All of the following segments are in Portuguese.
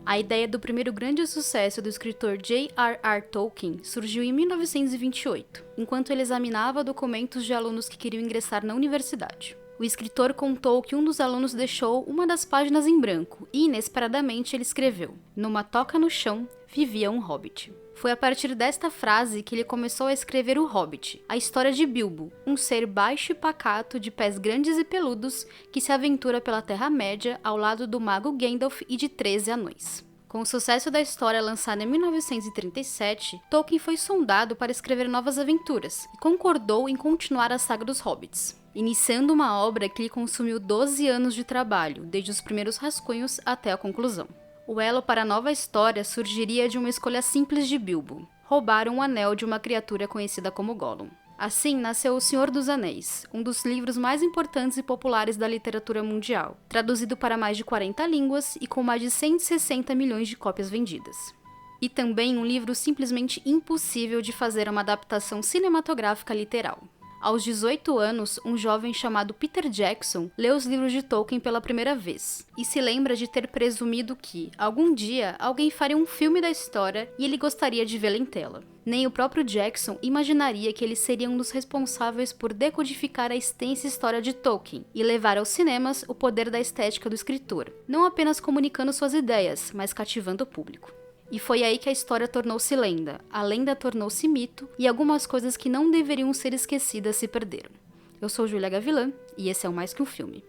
A ideia do primeiro grande sucesso do escritor J.R.R. Tolkien surgiu em 1928, enquanto ele examinava documentos de alunos que queriam ingressar na universidade. O escritor contou que um dos alunos deixou uma das páginas em branco e, inesperadamente, ele escreveu: "Numa toca no chão, vivia um hobbit." Foi a partir desta frase que ele começou a escrever O Hobbit, a história de Bilbo, um ser baixo e pacato de pés grandes e peludos que se aventura pela Terra-média ao lado do mago Gandalf e de 13 anões. Com o sucesso da história lançada em 1937, Tolkien foi sondado para escrever novas aventuras e concordou em continuar a saga dos Hobbits, iniciando uma obra que lhe consumiu 12 anos de trabalho, desde os primeiros rascunhos até a conclusão. O elo para a nova história surgiria de uma escolha simples de Bilbo: roubar um anel de uma criatura conhecida como Gollum. Assim nasceu O Senhor dos Anéis, um dos livros mais importantes e populares da literatura mundial, traduzido para mais de 40 línguas e com mais de 160 milhões de cópias vendidas. E também um livro simplesmente impossível de fazer uma adaptação cinematográfica literal. Aos 18 anos, um jovem chamado Peter Jackson leu os livros de Tolkien pela primeira vez e se lembra de ter presumido que, algum dia, alguém faria um filme da história e ele gostaria de vê-la em tela. Nem o próprio Jackson imaginaria que ele seria um dos responsáveis por decodificar a extensa história de Tolkien e levar aos cinemas o poder da estética do escritor, não apenas comunicando suas ideias, mas cativando o público. E foi aí que a história tornou-se lenda, a lenda tornou-se mito e algumas coisas que não deveriam ser esquecidas se perderam. Eu sou Júlia Gavilã e esse é o Mais Que Um Filme.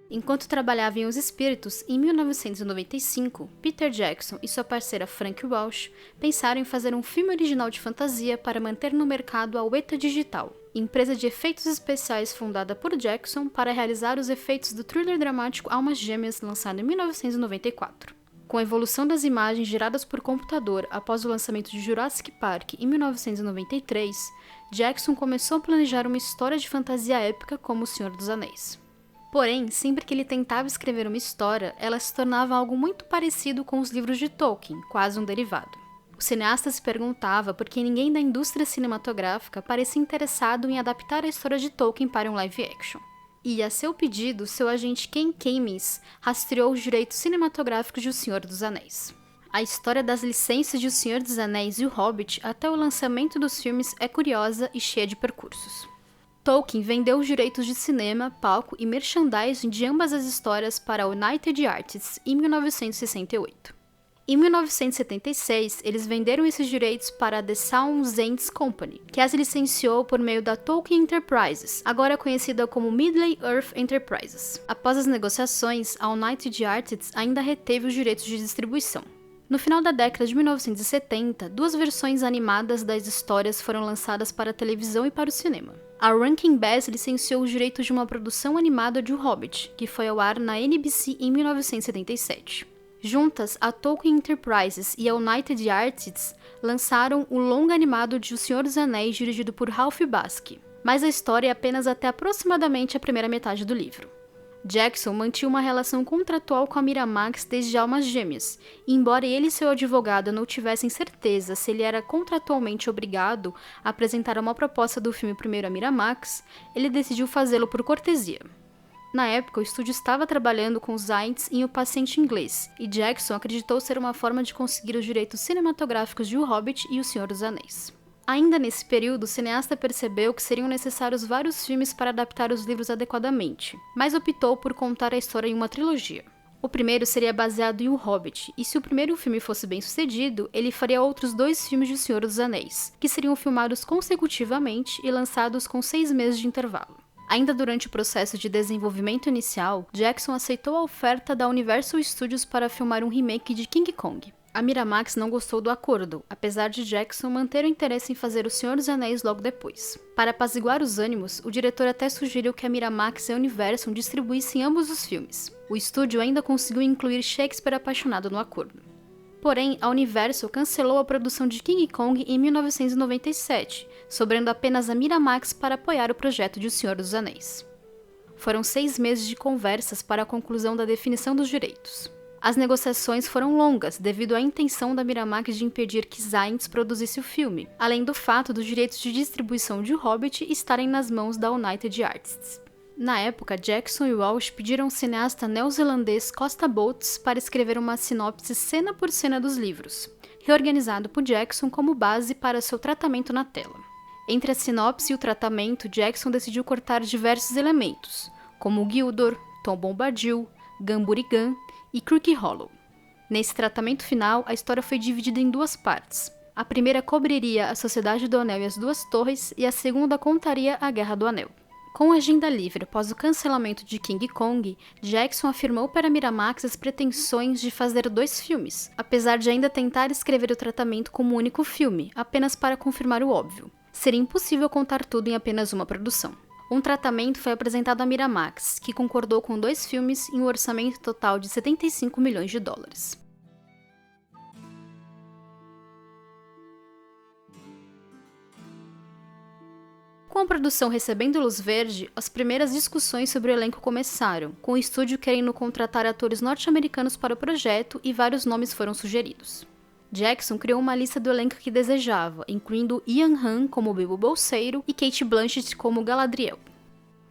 Enquanto trabalhava em Os Espíritos, em 1995, Peter Jackson e sua parceira Frank Welsh pensaram em fazer um filme original de fantasia para manter no mercado a Weta Digital, empresa de efeitos especiais fundada por Jackson para realizar os efeitos do thriller dramático Almas Gêmeas, lançado em 1994. Com a evolução das imagens geradas por computador após o lançamento de Jurassic Park em 1993, Jackson começou a planejar uma história de fantasia épica como O Senhor dos Anéis. Porém, sempre que ele tentava escrever uma história, ela se tornava algo muito parecido com os livros de Tolkien, quase um derivado. O cineasta se perguntava por que ninguém da indústria cinematográfica parecia interessado em adaptar a história de Tolkien para um live action. E, a seu pedido, seu agente Ken Kamis rastreou os direitos cinematográficos de O Senhor dos Anéis. A história das licenças de O Senhor dos Anéis e O Hobbit até o lançamento dos filmes é curiosa e cheia de percursos. Tolkien vendeu os direitos de cinema, palco e merchandising de ambas as histórias para a United Artists em 1968. Em 1976, eles venderam esses direitos para a The Sounds Company, que as licenciou por meio da Tolkien Enterprises, agora conhecida como Middle-earth Enterprises. Após as negociações, a United Artists ainda reteve os direitos de distribuição. No final da década de 1970, duas versões animadas das histórias foram lançadas para a televisão e para o cinema. A Rankin Bass licenciou os direitos de uma produção animada de O Hobbit, que foi ao ar na NBC em 1977. Juntas, a Tolkien Enterprises e a United Artists lançaram o longa animado de O Senhor dos Anéis, dirigido por Ralph Bakshi, mas a história é apenas até aproximadamente a primeira metade do livro. Jackson mantinha uma relação contratual com a Miramax desde Almas Gêmeas, e embora ele e seu advogado não tivessem certeza se ele era contratualmente obrigado a apresentar uma proposta do filme primeiro à Miramax, ele decidiu fazê-lo por cortesia. Na época, o estúdio estava trabalhando com Zaentz em O Paciente Inglês, e Jackson acreditou ser uma forma de conseguir os direitos cinematográficos de O Hobbit e O Senhor dos Anéis. Ainda nesse período, o cineasta percebeu que seriam necessários vários filmes para adaptar os livros adequadamente, mas optou por contar a história em uma trilogia. O primeiro seria baseado em O Hobbit, e se o primeiro filme fosse bem sucedido, ele faria outros 2 filmes de O Senhor dos Anéis, que seriam filmados consecutivamente e lançados com 6 meses de intervalo. Ainda durante o processo de desenvolvimento inicial, Jackson aceitou a oferta da Universal Studios para filmar um remake de King Kong. A Miramax não gostou do acordo, apesar de Jackson manter o interesse em fazer O Senhor dos Anéis logo depois. Para apaziguar os ânimos, o diretor até sugeriu que a Miramax e a Universal distribuíssem ambos os filmes. O estúdio ainda conseguiu incluir Shakespeare apaixonado no acordo. Porém, a Universal cancelou a produção de King Kong em 1997, sobrando apenas a Miramax para apoiar o projeto de O Senhor dos Anéis. Foram 6 meses de conversas para a conclusão da definição dos direitos. As negociações foram longas devido à intenção da Miramax de impedir que Zaentz produzisse o filme, além do fato dos direitos de distribuição de O Hobbit estarem nas mãos da United Artists. Na época, Jackson e Walsh pediram ao cineasta neozelandês Costa Botes para escrever uma sinopse cena por cena dos livros, reorganizado por Jackson como base para seu tratamento na tela. Entre a sinopse e o tratamento, Jackson decidiu cortar diversos elementos, como Gildor, Tom Bombadil, Gamburigan e Creaky Hollow. Nesse tratamento final, a história foi dividida em duas partes. A primeira cobriria a Sociedade do Anel e as Duas Torres, e a segunda contaria a Guerra do Anel. Com a agenda livre após o cancelamento de King Kong, Jackson afirmou para Miramax as pretensões de fazer 2 filmes, apesar de ainda tentar escrever o tratamento como um único filme, apenas para confirmar o óbvio. Seria impossível contar tudo em apenas uma produção. Um tratamento foi apresentado à Miramax, que concordou com 2 filmes em um orçamento total de 75 milhões de dólares. Com a produção recebendo luz verde, as primeiras discussões sobre o elenco começaram, com o estúdio querendo contratar atores norte-americanos para o projeto e vários nomes foram sugeridos. Jackson criou uma lista do elenco que desejava, incluindo Ian Han como Bilbo Bolseiro e Cate Blanchett como Galadriel.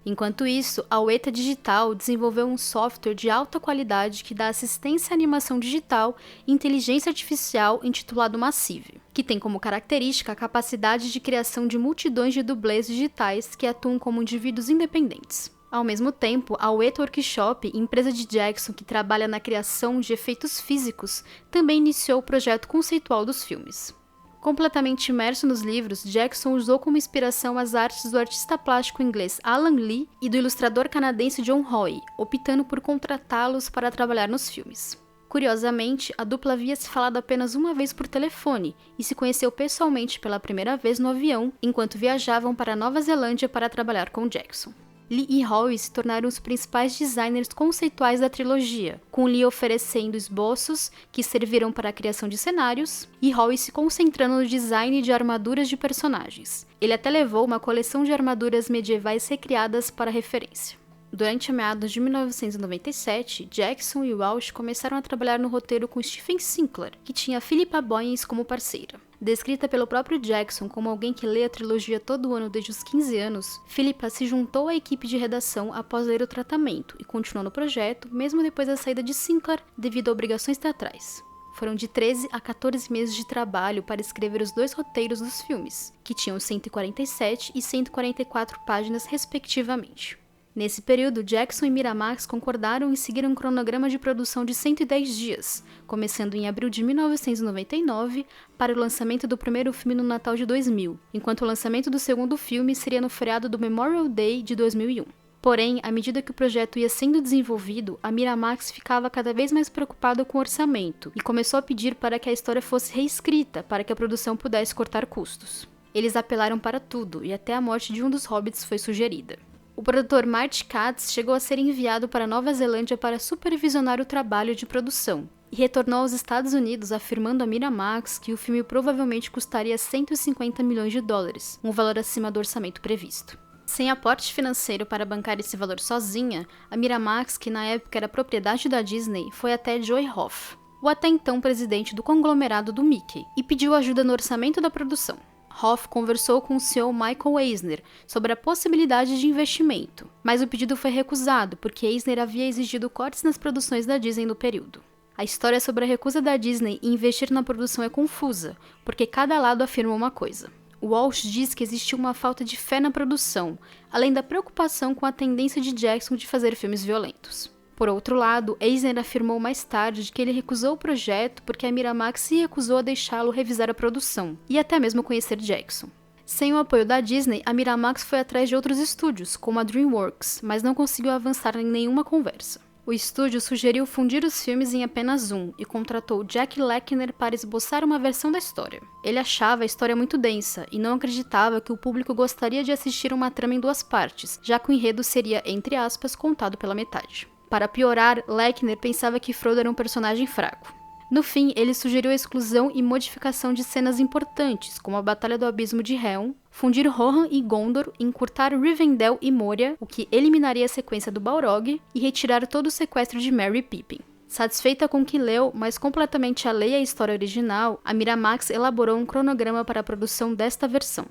Enquanto isso, a Weta Digital desenvolveu um software de alta qualidade que dá assistência à animação digital e inteligência artificial intitulado Massive, que tem como característica a capacidade de criação de multidões de dublês digitais que atuam como indivíduos independentes. Ao mesmo tempo, a Weta Workshop, empresa de Jackson que trabalha na criação de efeitos físicos, também iniciou o projeto conceitual dos filmes. Completamente imerso nos livros, Jackson usou como inspiração as artes do artista plástico inglês Alan Lee e do ilustrador canadense John Hoy, optando por contratá-los para trabalhar nos filmes. Curiosamente, a dupla havia se falado apenas uma vez por telefone e se conheceu pessoalmente pela primeira vez no avião, enquanto viajavam para Nova Zelândia para trabalhar com Jackson. Lee e Hoy se tornaram os principais designers conceituais da trilogia, com Lee oferecendo esboços que serviram para a criação de cenários, e Hoy se concentrando no design de armaduras de personagens. Ele até levou uma coleção de armaduras medievais recriadas para referência. Durante meados de 1997, Jackson e Walsh começaram a trabalhar no roteiro com Stephen Sinclair, que tinha Philippa Boyens como parceira. Descrita pelo próprio Jackson como alguém que lê a trilogia todo ano desde os 15 anos, Philippa se juntou à equipe de redação após ler o tratamento e continuou no projeto, mesmo depois da saída de Sinclair devido a obrigações teatrais. Foram de 13 a 14 meses de trabalho para escrever os 2 roteiros dos filmes, que tinham 147 e 144 páginas respectivamente. Nesse período, Jackson e Miramax concordaram em seguir um cronograma de produção de 110 dias, começando em abril de 1999 para o lançamento do primeiro filme no Natal de 2000, enquanto o lançamento do segundo filme seria no feriado do Memorial Day de 2001. Porém, à medida que o projeto ia sendo desenvolvido, a Miramax ficava cada vez mais preocupada com o orçamento e começou a pedir para que a história fosse reescrita para que a produção pudesse cortar custos. Eles apelaram para tudo e até a morte de um dos hobbits foi sugerida. O produtor Marty Katz chegou a ser enviado para Nova Zelândia para supervisionar o trabalho de produção, e retornou aos Estados Unidos afirmando a Miramax que o filme provavelmente custaria 150 milhões de dólares, um valor acima do orçamento previsto. Sem aporte financeiro para bancar esse valor sozinha, a Miramax, que na época era propriedade da Disney, foi até Joy Hoff, o até então presidente do conglomerado do Mickey, e pediu ajuda no orçamento da produção. Hoff conversou com o CEO Michael Eisner sobre a possibilidade de investimento, mas o pedido foi recusado porque Eisner havia exigido cortes nas produções da Disney no período. A história sobre a recusa da Disney em investir na produção é confusa, porque cada lado afirma uma coisa. Walsh diz que existiu uma falta de fé na produção, além da preocupação com a tendência de Jackson de fazer filmes violentos. Por outro lado, Eisner afirmou mais tarde que ele recusou o projeto porque a Miramax se recusou a deixá-lo revisar a produção, e até mesmo conhecer Jackson. Sem o apoio da Disney, a Miramax foi atrás de outros estúdios, como a DreamWorks, mas não conseguiu avançar em nenhuma conversa. O estúdio sugeriu fundir os filmes em apenas um e contratou Jack Lechner para esboçar uma versão da história. Ele achava a história muito densa e não acreditava que o público gostaria de assistir uma trama em 2 partes, já que o enredo seria, entre aspas, contado pela metade. Para piorar, Lechner pensava que Frodo era um personagem fraco. No fim, ele sugeriu a exclusão e modificação de cenas importantes, como a Batalha do Abismo de Helm, fundir Rohan e Gondor, encurtar Rivendell e Moria, o que eliminaria a sequência do Balrog, e retirar todo o sequestro de Merry e Pippin. Satisfeita com o que leu, mas completamente alheia à história original, a Miramax elaborou um cronograma para a produção desta versão.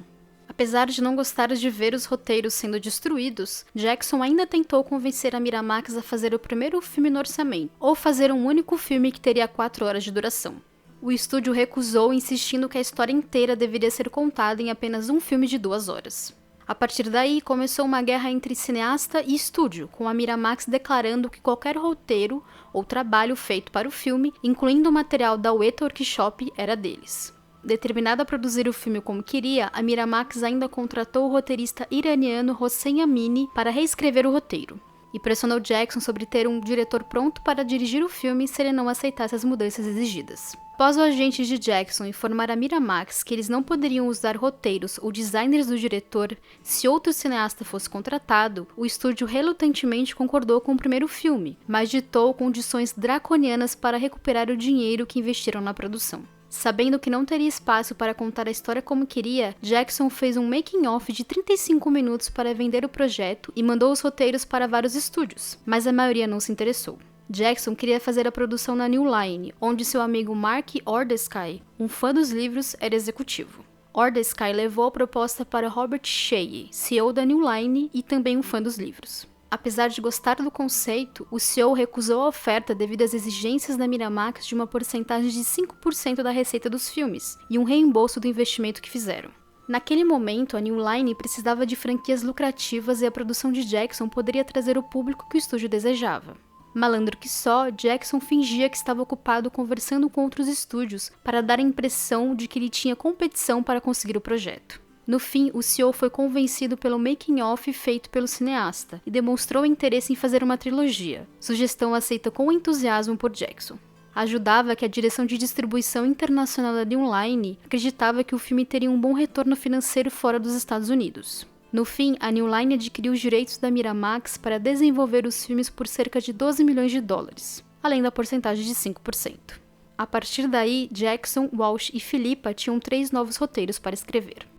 Apesar de não gostar de ver os roteiros sendo destruídos, Jackson ainda tentou convencer a Miramax a fazer o primeiro filme no orçamento, ou fazer um único filme que teria 4 horas de duração. O estúdio recusou, insistindo que a história inteira deveria ser contada em apenas um filme de 2 horas. A partir daí, começou uma guerra entre cineasta e estúdio, com a Miramax declarando que qualquer roteiro ou trabalho feito para o filme, incluindo o material da Weta Workshop, era deles. Determinada a produzir o filme como queria, a Miramax ainda contratou o roteirista iraniano Hossein Amini para reescrever o roteiro, e pressionou Jackson sobre ter um diretor pronto para dirigir o filme se ele não aceitasse as mudanças exigidas. Após o agente de Jackson informar a Miramax que eles não poderiam usar roteiros ou designers do diretor se outro cineasta fosse contratado, o estúdio relutantemente concordou com o primeiro filme, mas ditou condições draconianas para recuperar o dinheiro que investiram na produção. Sabendo que não teria espaço para contar a história como queria, Jackson fez um making-of de 35 minutos para vender o projeto e mandou os roteiros para vários estúdios, mas a maioria não se interessou. Jackson queria fazer a produção na New Line, onde seu amigo Mark Ordesky, um fã dos livros, era executivo. Ordesky levou a proposta para Robert Shea, CEO da New Line e também um fã dos livros. Apesar de gostar do conceito, o CEO recusou a oferta devido às exigências da Miramax de uma porcentagem de 5% da receita dos filmes e um reembolso do investimento que fizeram. Naquele momento, a New Line precisava de franquias lucrativas e a produção de Jackson poderia trazer o público que o estúdio desejava. Malandro que só, Jackson fingia que estava ocupado conversando com outros estúdios para dar a impressão de que ele tinha competição para conseguir o projeto. No fim, o CEO foi convencido pelo making-of feito pelo cineasta e demonstrou interesse em fazer uma trilogia, sugestão aceita com entusiasmo por Jackson. Ajudava que a direção de distribuição internacional da New Line acreditava que o filme teria um bom retorno financeiro fora dos Estados Unidos. No fim, a New Line adquiriu os direitos da Miramax para desenvolver os filmes por cerca de 12 milhões de dólares, além da porcentagem de 5%. A partir daí, Jackson, Walsh e Philippa tinham 3 novos roteiros para escrever.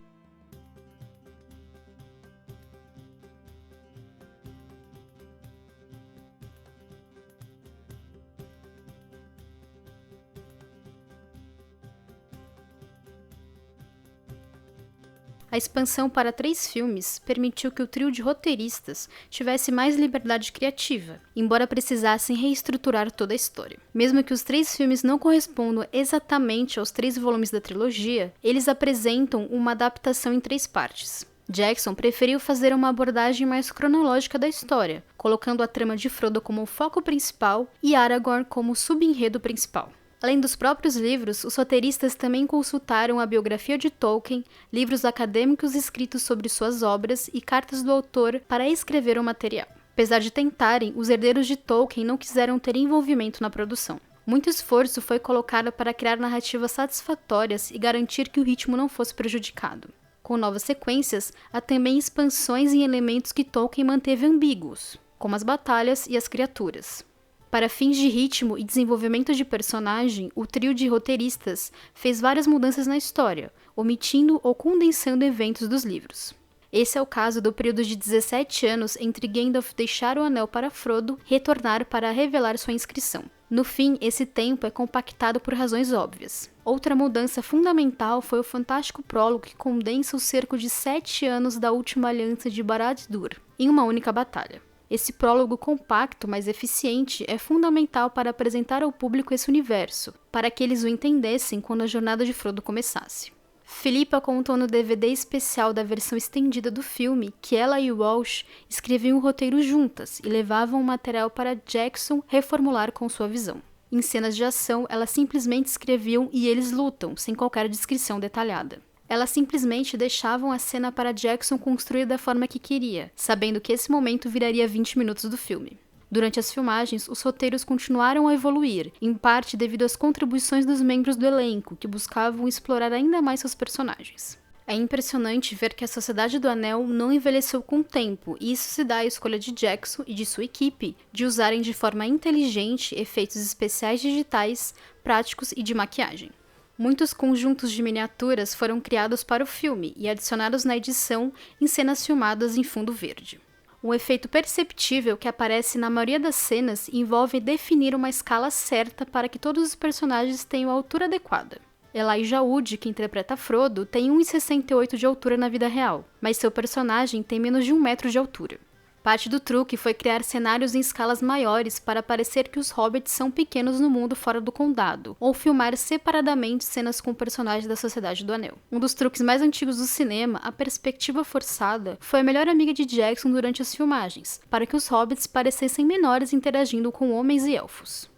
A expansão para 3 filmes permitiu que o trio de roteiristas tivesse mais liberdade criativa, embora precisassem reestruturar toda a história. Mesmo que os 3 filmes não correspondam exatamente aos 3 volumes da trilogia, eles apresentam uma adaptação em 3 partes. Jackson preferiu fazer uma abordagem mais cronológica da história, colocando a trama de Frodo como o foco principal e Aragorn como o subenredo principal. Além dos próprios livros, os roteiristas também consultaram a biografia de Tolkien, livros acadêmicos escritos sobre suas obras e cartas do autor para escrever o material. Apesar de tentarem, os herdeiros de Tolkien não quiseram ter envolvimento na produção. Muito esforço foi colocado para criar narrativas satisfatórias e garantir que o ritmo não fosse prejudicado. Com novas sequências, há também expansões em elementos que Tolkien manteve ambíguos, como as batalhas e as criaturas. Para fins de ritmo e desenvolvimento de personagem, o trio de roteiristas fez várias mudanças na história, omitindo ou condensando eventos dos livros. Esse é o caso do período de 17 anos entre Gandalf deixar o anel para Frodo e retornar para revelar sua inscrição. No fim, esse tempo é compactado por razões óbvias. Outra mudança fundamental foi o fantástico prólogo que condensa o cerco de 7 anos da última aliança de Barad-dûr em uma única batalha. Esse prólogo compacto, mas eficiente, é fundamental para apresentar ao público esse universo, para que eles o entendessem quando a jornada de Frodo começasse. Philippa contou no DVD especial da versão estendida do filme que ela e Walsh escreviam o roteiro juntas e levavam o material para Jackson reformular com sua visão. Em cenas de ação, elas simplesmente escreviam e eles lutam, sem qualquer descrição detalhada. Elas simplesmente deixavam a cena para Jackson construir da forma que queria, sabendo que esse momento viraria 20 minutos do filme. Durante as filmagens, os roteiros continuaram a evoluir, em parte devido às contribuições dos membros do elenco, que buscavam explorar ainda mais seus personagens. É impressionante ver que a Sociedade do Anel não envelheceu com o tempo, e isso se dá à escolha de Jackson e de sua equipe de usarem de forma inteligente efeitos especiais digitais, práticos e de maquiagem. Muitos conjuntos de miniaturas foram criados para o filme e adicionados na edição em cenas filmadas em fundo verde. Um efeito perceptível que aparece na maioria das cenas envolve definir uma escala certa para que todos os personagens tenham a altura adequada. Elijah Wood, que interpreta Frodo, tem 1,68 de altura na vida real, mas seu personagem tem menos de 1 metro de altura. Parte do truque foi criar cenários em escalas maiores para parecer que os hobbits são pequenos no mundo fora do condado, ou filmar separadamente cenas com personagens da Sociedade do Anel. Um dos truques mais antigos do cinema, a perspectiva forçada, foi a melhor amiga de Jackson durante as filmagens, para que os hobbits parecessem menores interagindo com homens e elfos.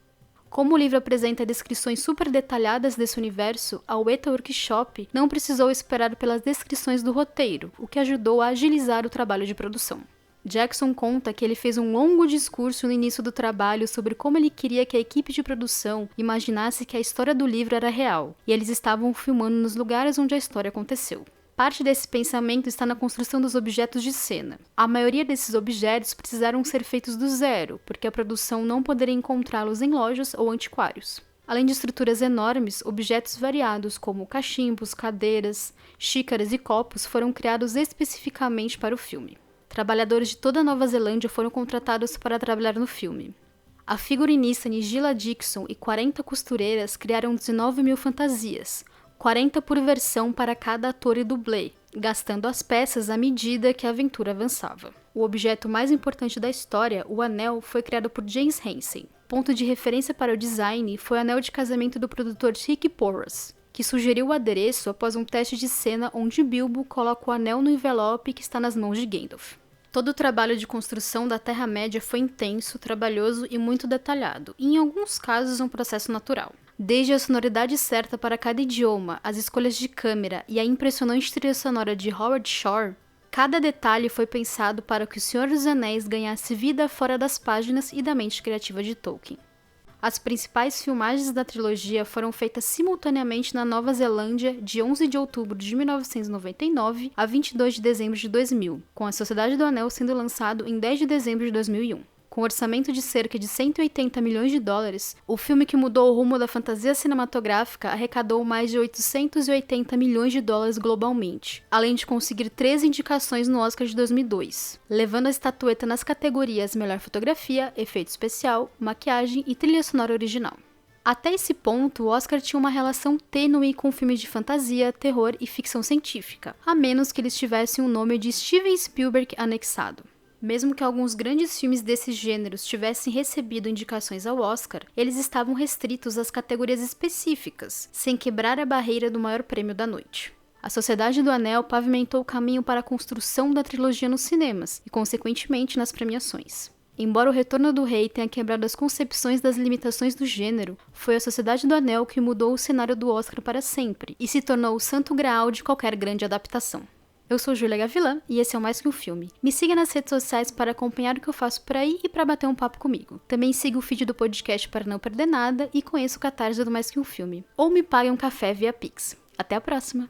Como o livro apresenta descrições super detalhadas desse universo, a Weta Workshop não precisou esperar pelas descrições do roteiro, o que ajudou a agilizar o trabalho de produção. Jackson conta que ele fez um longo discurso no início do trabalho sobre como ele queria que a equipe de produção imaginasse que a história do livro era real, e eles estavam filmando nos lugares onde a história aconteceu. Parte desse pensamento está na construção dos objetos de cena. A maioria desses objetos precisaram ser feitos do zero, porque a produção não poderia encontrá-los em lojas ou antiquários. Além de estruturas enormes, objetos variados como cachimbos, cadeiras, xícaras e copos foram criados especificamente para o filme. Trabalhadores de toda a Nova Zelândia foram contratados para trabalhar no filme. A figurinista Nigella Dixon e 40 costureiras criaram 19 mil fantasias, 40 por versão para cada ator e dublê, gastando as peças à medida que a aventura avançava. O objeto mais importante da história, o anel, foi criado por James Hansen. Ponto de referência para o design foi o anel de casamento do produtor Rick Porras, que sugeriu o adereço após um teste de cena onde Bilbo coloca o anel no envelope que está nas mãos de Gandalf. Todo o trabalho de construção da Terra-média foi intenso, trabalhoso e muito detalhado, e em alguns casos um processo natural. Desde a sonoridade certa para cada idioma, as escolhas de câmera e a impressionante trilha sonora de Howard Shore, cada detalhe foi pensado para que O Senhor dos Anéis ganhasse vida fora das páginas e da mente criativa de Tolkien. As principais filmagens da trilogia foram feitas simultaneamente na Nova Zelândia de 11 de outubro de 1999 a 22 de dezembro de 2000, com A Sociedade do Anel sendo lançado em 10 de dezembro de 2001. Com um orçamento de cerca de 180 milhões de dólares, o filme que mudou o rumo da fantasia cinematográfica arrecadou mais de 880 milhões de dólares globalmente, além de conseguir 13 indicações no Oscar de 2002, levando a estatueta nas categorias Melhor Fotografia, Efeito Especial, Maquiagem e Trilha Sonora Original. Até esse ponto, o Oscar tinha uma relação tênue com filmes de fantasia, terror e ficção científica, a menos que eles tivessem o nome de Steven Spielberg anexado. Mesmo que alguns grandes filmes desses gêneros tivessem recebido indicações ao Oscar, eles estavam restritos às categorias específicas, sem quebrar a barreira do maior prêmio da noite. A Sociedade do Anel pavimentou o caminho para a construção da trilogia nos cinemas e, consequentemente, nas premiações. Embora O Retorno do Rei tenha quebrado as concepções das limitações do gênero, foi a Sociedade do Anel que mudou o cenário do Oscar para sempre e se tornou o santo graal de qualquer grande adaptação. Eu sou Júlia Gavilã e esse é o Mais Que Um Filme. Me siga nas redes sociais para acompanhar o que eu faço por aí e para bater um papo comigo. Também siga o feed do podcast para não perder nada e conheça o Catarse do Mais Que Um Filme. Ou me pague um café via Pix. Até a próxima!